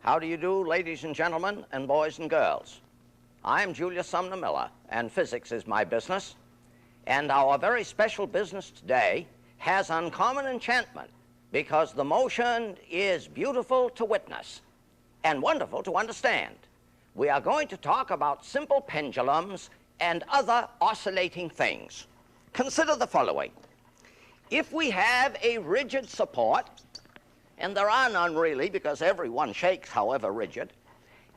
How do you do, ladies and gentlemen, and boys and girls? I'm Julius Sumner Miller, and physics is my business. And our very special business today has uncommon enchantment because the motion is beautiful to witness and wonderful to understand. We are going to talk about simple pendulums and other oscillating things. Consider the following. If we have a rigid support, and there are none really because everyone shakes however rigid,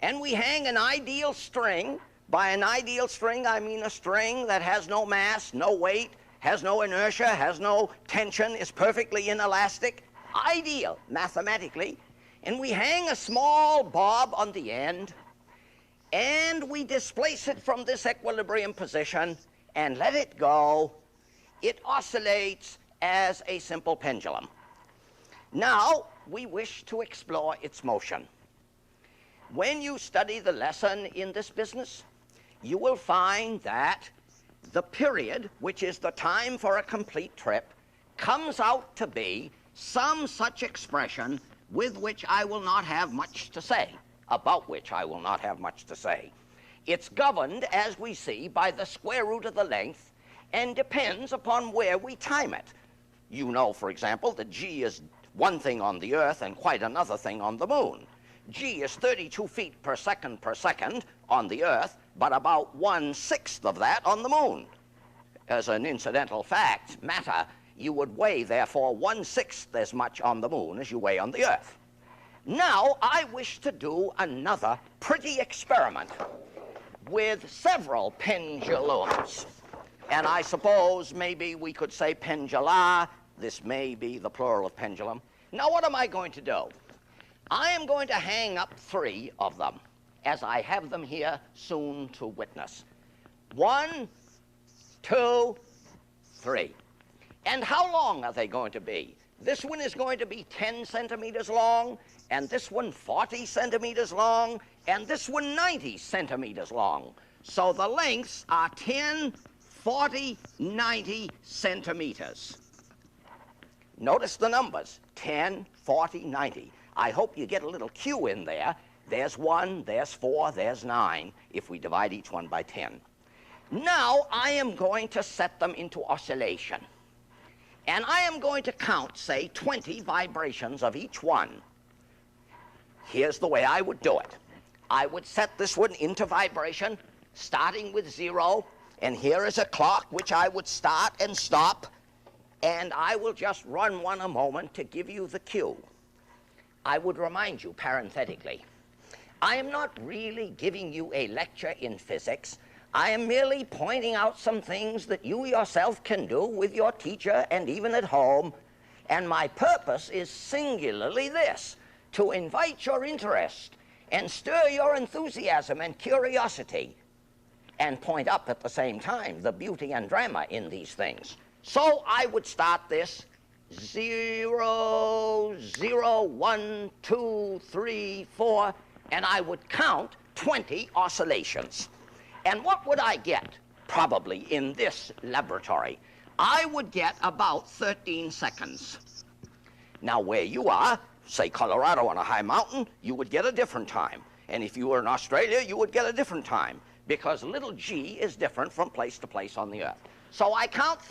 and we hang an ideal string. By an ideal string, I mean a string that has no mass, no weight, has no inertia, has no tension, is perfectly inelastic, ideal mathematically, and we hang a small bob on the end, and we displace it from this equilibrium position and let it go. It oscillates as a simple pendulum. Now, we wish to explore its motion. When you study the lesson in this business, you will find that the period, which is the time for a complete trip, comes out to be some such expression with which I will not have much to say, about which I will not have much to say. It's governed, as we see, by the square root of the length and depends upon where we time it. You know, for example, that G is one thing on the Earth and quite another thing on the Moon. G is 32 feet per second on the Earth, but about 1/6 of that on the Moon. As an incidental fact, matter, you would weigh, therefore, 1/6 as much on the Moon as you weigh on the Earth. Now, I wish to do another pretty experiment with several pendulums. And I suppose maybe we could say pendula. This may be the plural of pendulum. Now, what am I going to do? I am going to hang up 3 of them, as I have them here soon to witness. 1, 2, 3. And how long are they going to be? This one is going to be 10 centimeters long, and this one 40 centimeters long, and this one 90 centimeters long. So the lengths are 10, 40, 90 centimeters. Notice the numbers, 10, 40, 90. I hope you get a little Q in there. There's 1, there's 4, there's 9, if we divide each one by 10. Now I am going to set them into oscillation. And I am going to count, say, 20 vibrations of each one. Here's the way I would do it. I would set this one into vibration, starting with 0, and here is a clock which I would start and stop, and I will just run one a moment to give you the cue. I would remind you parenthetically, I am not really giving you a lecture in physics. I am merely pointing out some things that you yourself can do with your teacher and even at home, and my purpose is singularly this, to invite your interest and stir your enthusiasm and curiosity, and point up at the same time the beauty and drama in these things. So I would start this 0, 0, 1, 2, 3, 4, and I would count 20 oscillations. And what would I get? Probably in this laboratory, I would get about 13 seconds. Now where you are, say Colorado on a high mountain, you would get a different time. And if you were in Australia, you would get a different time, because little g is different from place to place on the Earth. So I count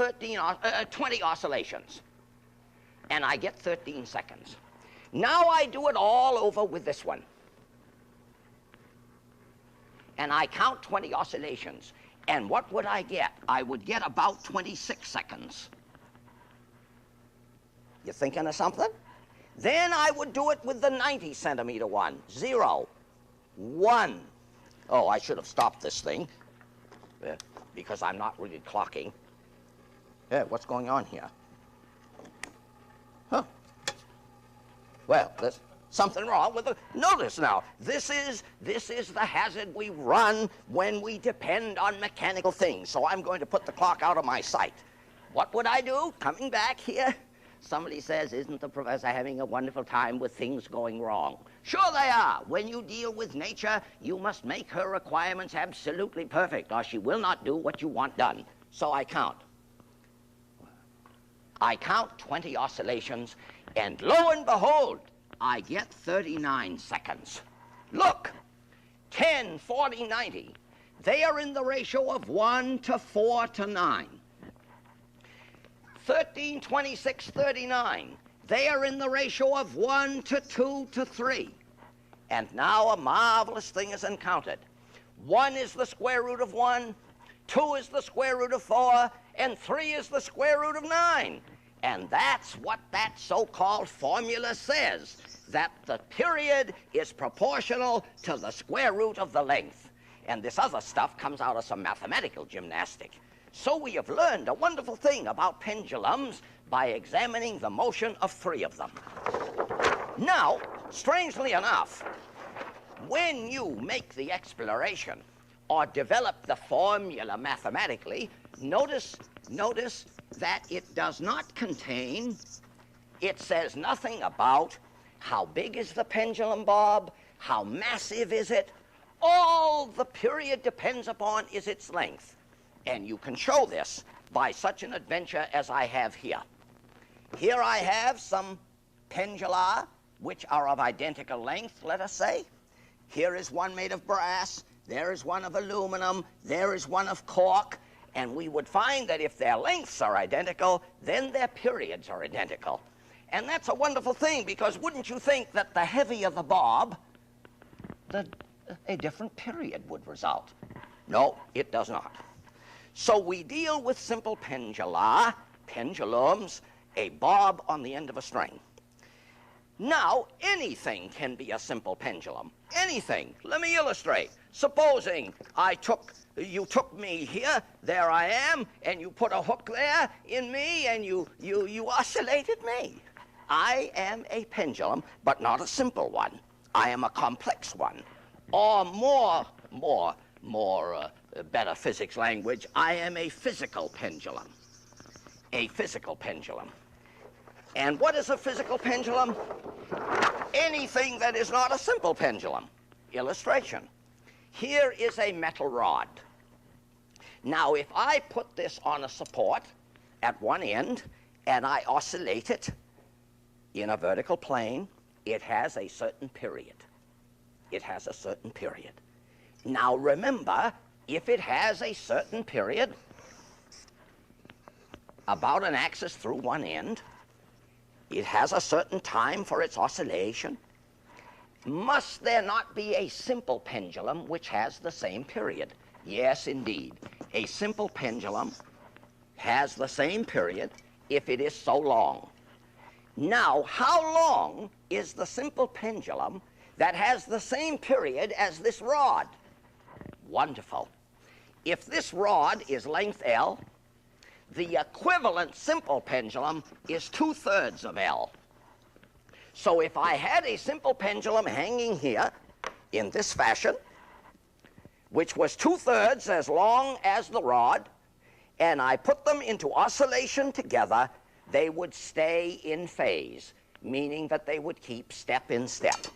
20 oscillations, and I get 13 seconds. Now I do it all over with this one. And I count 20 oscillations. And what would I get? I would get about 26 seconds. You thinking of something? Then I would do it with the 90 centimeter one. 0, 1. Oh, I should have stopped this thing because I'm not really clocking. Yeah, what's going on here? Huh. Well, there's something wrong with the... Notice now, this is the hazard we run when we depend on mechanical things. So I'm going to put the clock out of my sight. What would I do? Coming back here, somebody says, isn't the professor having a wonderful time with things going wrong? Sure they are. When you deal with nature, you must make her requirements absolutely perfect, or she will not do what you want done. So I count. I count 20 oscillations, and lo and behold, I get 39 seconds. Look, 10, 40, 90. They are in the ratio of 1 to 4 to 9. 13, 26, 39. They are in the ratio of 1 to 2 to 3. And now a marvelous thing is encountered. 1 is the square root of 1, 2 is the square root of 4, and 3 is the square root of 9. And that's what that so-called formula says, that the period is proportional to the square root of the length. And this other stuff comes out of some mathematical gymnastic. So we have learned a wonderful thing about pendulums by examining the motion of 3 of them. Now, strangely enough, when you make the exploration or develop the formula mathematically, notice that it does not contain, it says nothing about how big is the pendulum bob, how massive is it. All the period depends upon is its length. And you can show this by such an adventure as I have here. Here I have some pendula which are of identical length, let us say. Here is one made of brass, there is one of aluminum, there is one of cork, and we would find that if their lengths are identical, then their periods are identical. And that's a wonderful thing, because wouldn't you think that the heavier the bob, a different period would result? No, it does not. So we deal with simple pendula, pendulums, a bob on the end of a string. Now, anything can be a simple pendulum. Anything. Let me illustrate. Supposing you took me here, there I am, and you put a hook there in me, and you oscillated me. I am a pendulum, but not a simple one. I am a complex one. Or better physics language, I am a physical pendulum. A physical pendulum. And what is a physical pendulum? Anything that is not a simple pendulum. Illustration. Here is a metal rod. Now, if I put this on a support at one end and I oscillate it in a vertical plane, it has a certain period. It has a certain period. Now, remember, if it has a certain period, about an axis through one end, it has a certain time for its oscillation. Must there not be a simple pendulum which has the same period? Yes, indeed. A simple pendulum has the same period if it is so long. Now, how long is the simple pendulum that has the same period as this rod? Wonderful. If this rod is length L, the equivalent simple pendulum is 2/3 of L. So if I had a simple pendulum hanging here in this fashion, which was 2/3 as long as the rod, and I put them into oscillation together, they would stay in phase, meaning that they would keep step in step.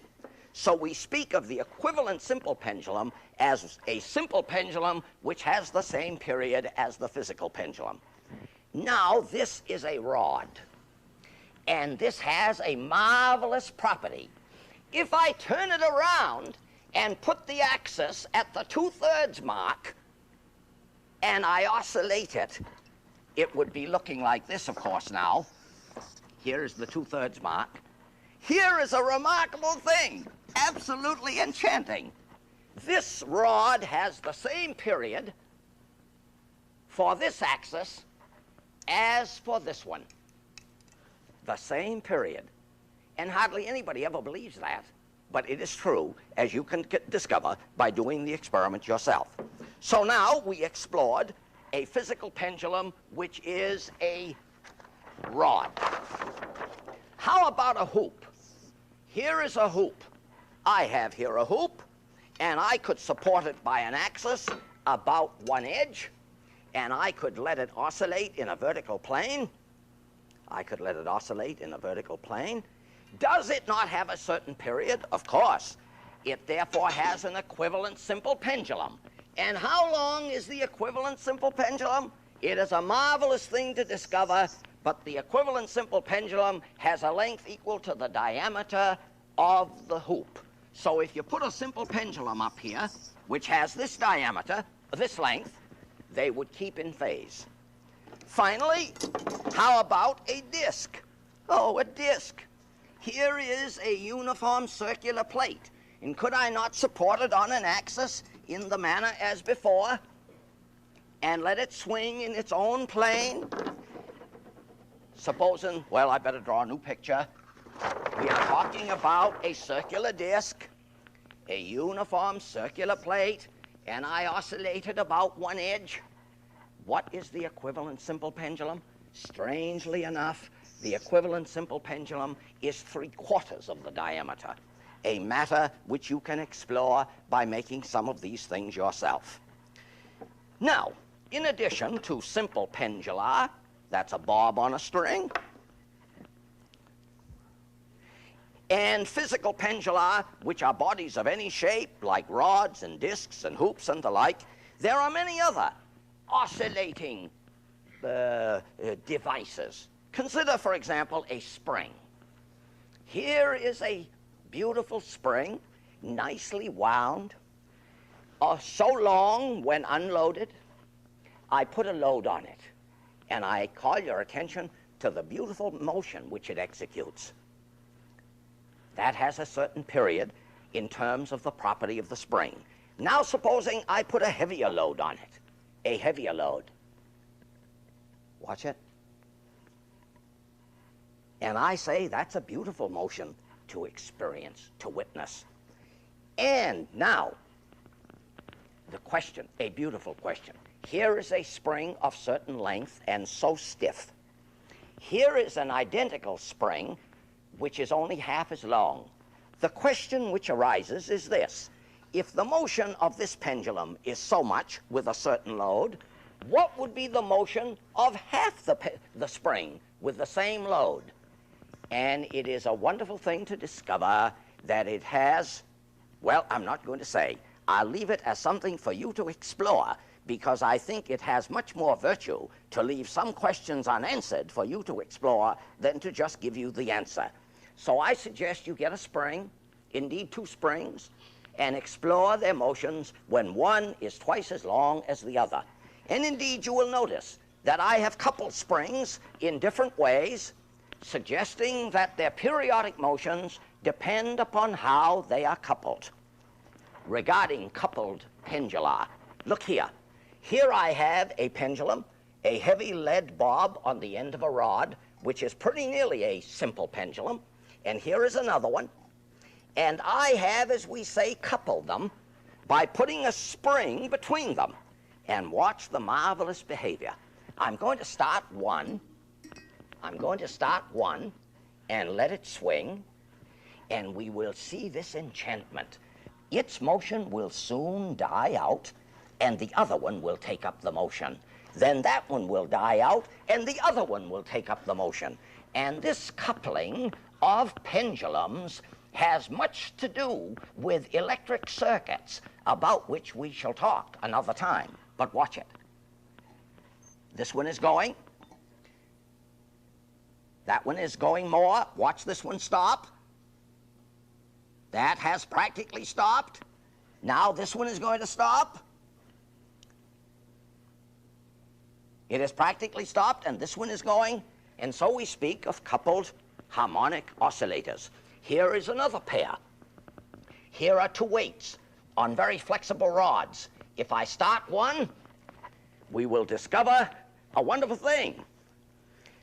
So we speak of the equivalent simple pendulum as a simple pendulum which has the same period as the physical pendulum. Now, this is a rod, and this has a marvelous property. If I turn it around and put the axis at the 2/3 mark, and I oscillate it, it would be looking like this, of course, now. Here is the 2/3 mark. Here is a remarkable thing, absolutely enchanting. This rod has the same period for this axis as for this one. The same period. And hardly anybody ever believes that. But it is true, as you can discover by doing the experiment yourself. So now we explored a physical pendulum, which is a rod. How about a hoop? Here is a hoop. I have here a hoop, and I could support it by an axis about one edge, and I could let it oscillate in a vertical plane. I could let it oscillate in a vertical plane. Does it not have a certain period? Of course. It therefore has an equivalent simple pendulum. And how long is the equivalent simple pendulum? It is a marvelous thing to discover, but the equivalent simple pendulum has a length equal to the diameter of the hoop. So if you put a simple pendulum up here, which has this diameter, this length, they would keep in phase. Finally, how about a disc? Oh, a disc. Here is a uniform circular plate. And could I not support it on an axis in the manner as before and let it swing in its own plane? Supposing, well, I better draw a new picture. We are talking about a circular disc, a uniform circular plate, and I oscillated about one edge. What is the equivalent simple pendulum? Strangely enough, the equivalent simple pendulum is 3/4 of the diameter, a matter which you can explore by making some of these things yourself. Now, in addition to simple pendula, that's a bob on a string, and physical pendula, which are bodies of any shape, like rods and discs and hoops and the like, there are many other oscillating devices. Consider, for example, a spring. Here is a beautiful spring, nicely wound, so long when unloaded. I put a load on it, and I call your attention to the beautiful motion which it executes. That has a certain period in terms of the property of the spring. Now supposing I put a heavier load on it, a heavier load. Watch it. And I say that's a beautiful motion to experience, to witness. And now, the question, a beautiful question. Here is a spring of certain length and so stiff. Here is an identical spring which is only half as long. The question which arises is this: if the motion of this pendulum is so much with a certain load, what would be the motion of half the spring with the same load? And it is a wonderful thing to discover that it has, well, I'm not going to say. I'll leave it as something for you to explore, because I think it has much more virtue to leave some questions unanswered for you to explore than to just give you the answer. So I suggest you get a spring, indeed 2 springs, and explore their motions when one is twice as long as the other. And indeed you will notice that I have coupled springs in different ways, suggesting that their periodic motions depend upon how they are coupled. Regarding coupled pendula, look here. Here I have a pendulum, a heavy lead bob on the end of a rod, which is pretty nearly a simple pendulum. And here is another one. And I have, as we say, coupled them by putting a spring between them. And watch the marvelous behavior. I'm going to start one. I'm going to start one and let it swing. And we will see this enchantment. Its motion will soon die out, and the other one will take up the motion. Then that one will die out, and the other one will take up the motion. And this coupling of pendulums has much to do with electric circuits, about which we shall talk another time. But watch it. This one is going. That one is going more. Watch this one stop. That has practically stopped. Now this one is going to stop. It has practically stopped, and this one is going. And so we speak of coupled harmonic oscillators. Here is another pair. Here are 2 weights on very flexible rods. If I start one, we will discover a wonderful thing,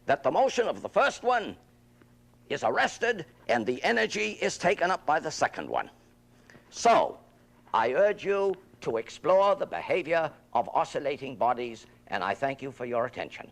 that the motion of the first one is arrested and the energy is taken up by the second one. So, I urge you to explore the behavior of oscillating bodies, and I thank you for your attention.